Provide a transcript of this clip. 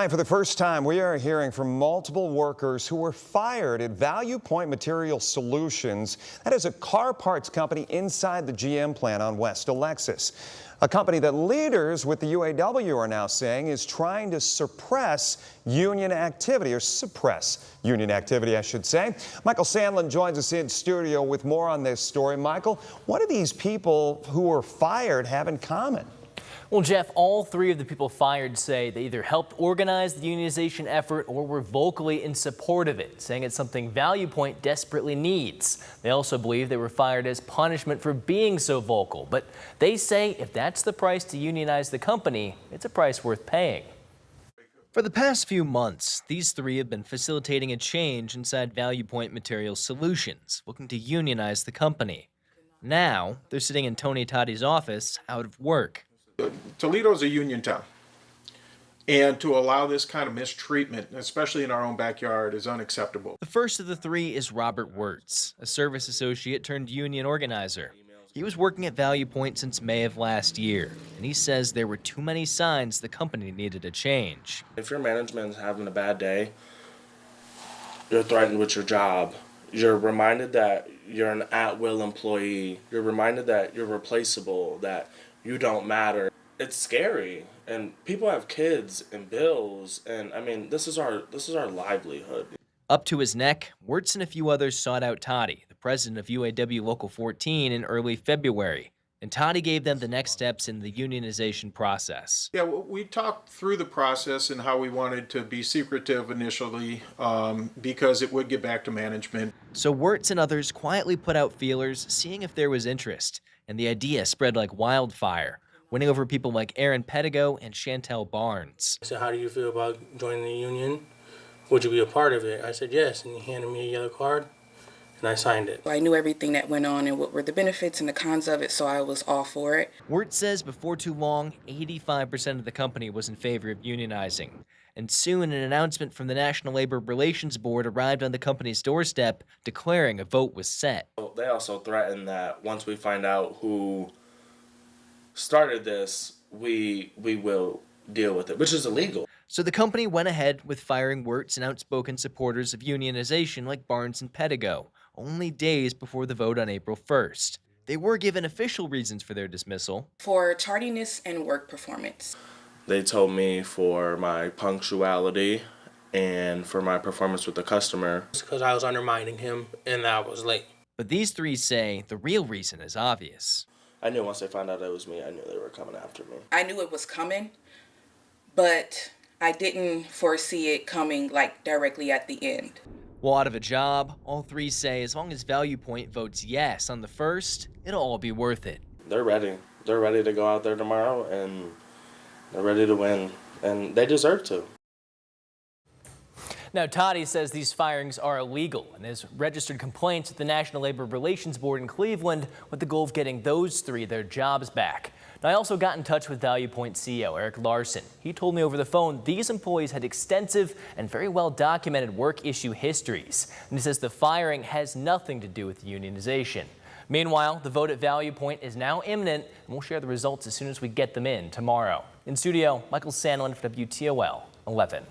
For the first time, we are hearing from multiple workers who were fired at Value Point Material Solutions. That is a car parts company inside the GM plant on West Alexis. A company that leaders with the UAW are now saying is trying to suppress union activity, I should say. Michael Sandlin joins us in studio with more on this story. Michael, what do these people who were fired have in common? Well, Jeff, all three of the people fired say they either helped organize the unionization effort or were vocally in support of it, saying it's something Value Point desperately needs. They also believe they were fired as punishment for being so vocal, but they say if that's the price to unionize the company, it's a price worth paying. For the past few months, these three have been facilitating a change inside Value Point Material Solutions, looking to unionize the company. Now, they're sitting in Tony Toddy's office out of work. Toledo is a union town, and to allow this kind of mistreatment, especially in our own backyard, is unacceptable. The first of the three is Robert Wirtz, a service associate turned union organizer. He was working at Value Point since May of last year, and he says there were too many signs the company needed a change. If your management's having a bad day, you're threatened with your job. You're reminded that you're an at-will employee. You're reminded that you're replaceable, that you don't matter. It's scary, and people have kids and bills, and I mean, this is our livelihood. Up to his neck, Wirtz and a few others sought out Toddy, the president of UAW Local 14, in early February, and Toddy gave them the next steps in the unionization process. Yeah, we talked through the process and how we wanted to be secretive initially because it would get back to management. So Wirtz and others quietly put out feelers, seeing if there was interest, and the idea spread like wildfire, winning over people like Aaron Pedigo and Chantel Barnes. I said, how do you feel about joining the union? Would you be a part of it? I said, yes, and he handed me a yellow card, and I signed it. I knew everything that went on and what were the benefits and the cons of it, so I was all for it. Wirtz says before too long, 85% of the company was in favor of unionizing. And soon an announcement from the National Labor Relations Board arrived on the company's doorstep, declaring a vote was set. They also threatened that once we find out who started this, we will deal with it, which is illegal. So the company went ahead with firing Wirtz and outspoken supporters of unionization like Barnes and Pedigo, only days before the vote on April 1st. They were given official reasons for their dismissal. For tardiness and work performance. They told me for my punctuality and for my performance with the customer. It's because I was undermining him and I was late. But these three say the real reason is obvious. I knew once they found out it was me, I knew they were coming after me. I knew it was coming, but I didn't foresee it coming like directly at the end. While out of a job, all three say as long as Value Point votes yes on the first, it'll all be worth it. They're ready. They're ready to go out there tomorrow, and they're ready to win, and they deserve to. Now, Toddy says these firings are illegal and has registered complaints at the National Labor Relations Board in Cleveland with the goal of getting those three their jobs back. Now, I also got in touch with Value Point CEO Eric Larson. He told me over the phone these employees had extensive and very well documented work issue histories. And he says the firing has nothing to do with unionization. Meanwhile, the vote at Value Point is now imminent, and we'll share the results as soon as we get them in tomorrow. In studio, Michael Sandlin for WTOL 11.